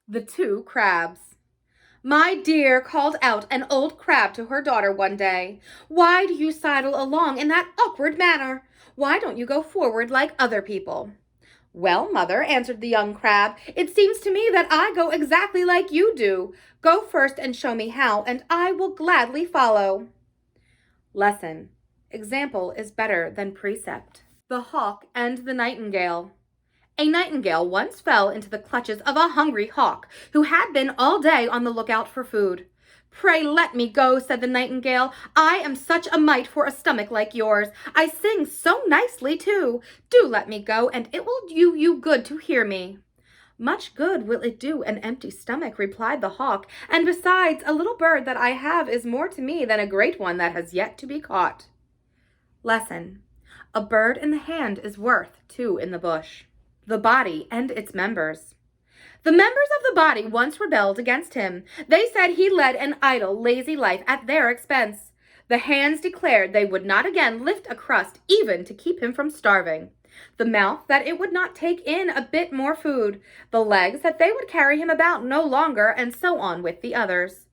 The Two Crabs. My dear, called out an old crab to her daughter one day, why do you sidle along in that awkward manner? Why don't you go forward like other people? Well, mother, answered the young crab, it seems to me that I go exactly like you do. Go first and show me how, and I will gladly follow. Lesson. Example is better than precept. The Hawk and the Nightingale. A nightingale once fell into the clutches of a hungry hawk, who had been all day on the lookout for food. Pray let me go, said the nightingale. I am such a mite for a stomach like yours. I sing so nicely, too. Do let me go, and it will do you good to hear me. Much good will it do an empty stomach, replied the hawk, and besides, a little bird that I have is more to me than a great one that has yet to be caught. Lesson. A bird in the hand is worth two in the bush. The body and its members. The members of the body once rebelled against him. They said he led an idle, lazy life at their expense. The hands declared they would not again lift a crust even to keep him from starving. The mouth that it would not take in a bit more food. The legs that they would carry him about no longer, and so on with the others.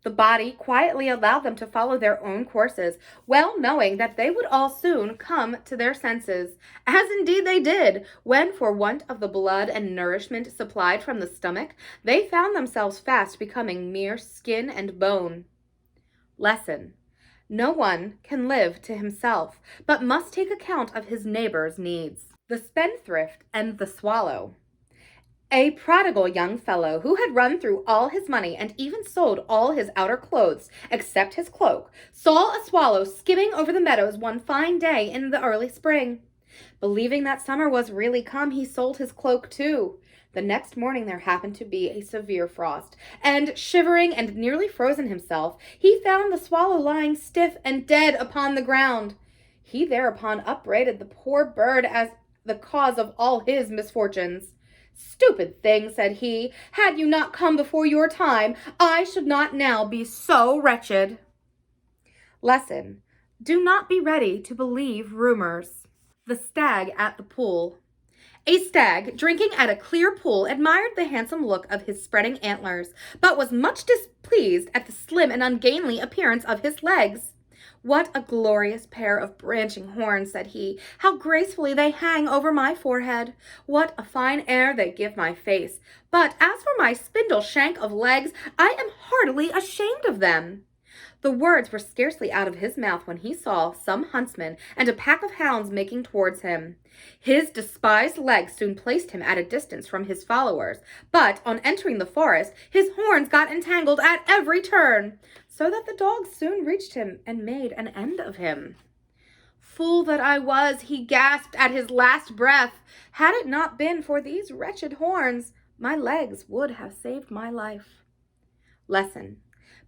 The body quietly allowed them to follow their own courses, well knowing that they would all soon come to their senses, as indeed they did, when for want of the blood and nourishment supplied from the stomach, they found themselves fast becoming mere skin and bone. Lesson. No one can live to himself, but must take account of his neighbor's needs. The Spendthrift and the Swallow. A prodigal young fellow who had run through all his money and even sold all his outer clothes, except his cloak, saw a swallow skimming over the meadows one fine day in the early spring. Believing that summer was really come, he sold his cloak too. The next morning there happened to be a severe frost, and shivering and nearly frozen himself, he found the swallow lying stiff and dead upon the ground. He thereupon upbraided the poor bird as the cause of all his misfortunes. Stupid thing, said he, had you not come before your time, I should not now be so wretched. Lesson. Do not be ready to believe rumors. The Stag at the Pool. A stag, drinking at a clear pool, admired the handsome look of his spreading antlers, but was much displeased at the slim and ungainly appearance of his legs. What a glorious pair of branching horns, said he. How gracefully they hang over my forehead. What a fine air they give my face. But as for my spindle shank of legs, I am heartily ashamed of them. The words were scarcely out of his mouth when he saw some huntsmen and a pack of hounds making towards him. His despised legs soon placed him at a distance from his followers, but on entering the forest, his horns got entangled at every turn, so that the dogs soon reached him and made an end of him. Fool that I was, he gasped at his last breath. Had it not been for these wretched horns, my legs would have saved my life. Lesson.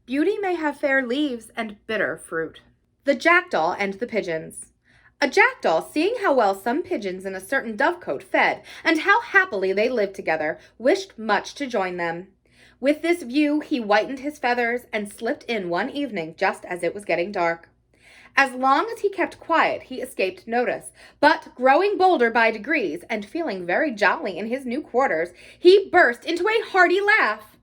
Beauty may have fair leaves and bitter fruit. The Jackdaw and the Pigeons. A jackdaw, seeing how well some pigeons in a certain dovecote fed, and how happily they lived together, wished much to join them. With this view, he whitened his feathers and slipped in one evening just as it was getting dark. As long as he kept quiet, he escaped notice, but growing bolder by degrees, and feeling very jolly in his new quarters, he burst into a hearty laugh.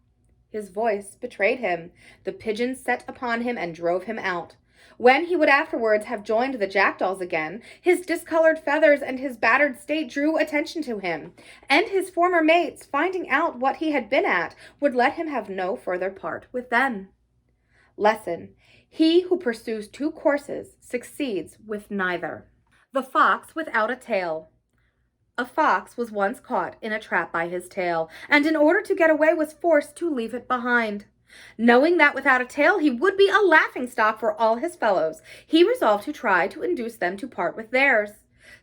His voice betrayed him. The pigeons set upon him and drove him out. When he would afterwards have joined the jackdaws again, his discolored feathers and his battered state drew attention to him, and his former mates, finding out what he had been at, would let him have no further part with them. Lesson. He who pursues two courses succeeds with neither. The Fox without a Tail. A fox was once caught in a trap by his tail, and in order to get away was forced to leave it behind. Knowing that without a tail he would be a laughing-stock for all his fellows, he resolved to try to induce them to part with theirs.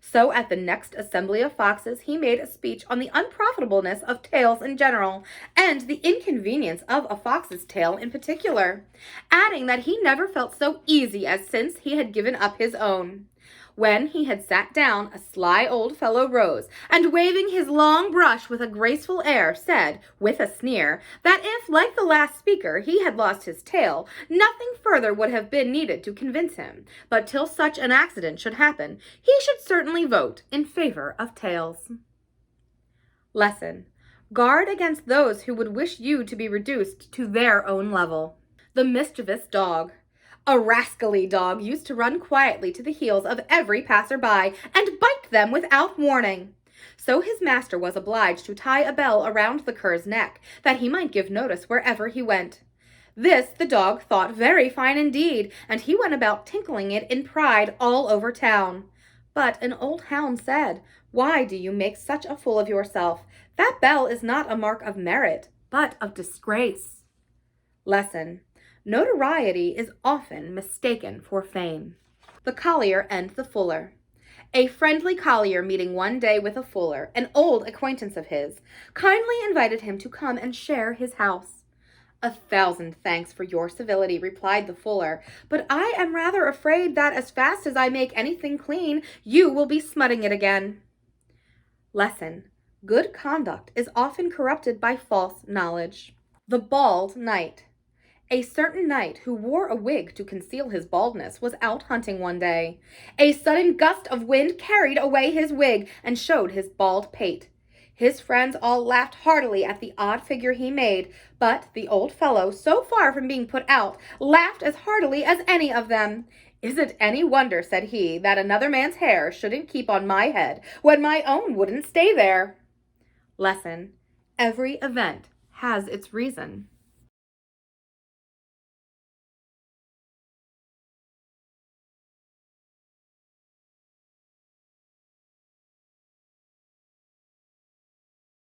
So at the next assembly of foxes he made a speech on the unprofitableness of tails in general, and the inconvenience of a fox's tail in particular, adding that he never felt so easy as since he had given up his own. When he had sat down, a sly old fellow rose, and waving his long brush with a graceful air, said, with a sneer, that if, like the last speaker, he had lost his tail, nothing further would have been needed to convince him, but till such an accident should happen, he should certainly vote in favor of tails. Lesson. Guard against those who would wish you to be reduced to their own level. The mischievous dog. A rascally dog used to run quietly to the heels of every passer-by and bite them without warning. So his master was obliged to tie a bell around the cur's neck, that he might give notice wherever he went. This the dog thought very fine indeed, and he went about tinkling it in pride all over town. But an old hound said, "Why do you make such a fool of yourself? That bell is not a mark of merit, but of disgrace." Lesson. Notoriety is often mistaken for fame. The Collier and the Fuller. A friendly collier meeting one day with a fuller, an old acquaintance of his, kindly invited him to come and share his house. "1,000 thanks for your civility," replied the fuller, "but I am rather afraid that as fast as I make anything clean, you will be smutting it again." Lesson. Good conduct is often corrupted by false knowledge. The Bald Knight. A certain knight who wore a wig to conceal his baldness was out hunting one day. A sudden gust of wind carried away his wig and showed his bald pate. His friends all laughed heartily at the odd figure he made, but the old fellow, so far from being put out, laughed as heartily as any of them. "Is it any wonder," said he, "that another man's hair shouldn't keep on my head when my own wouldn't stay there?" Lesson. Every event has its reason.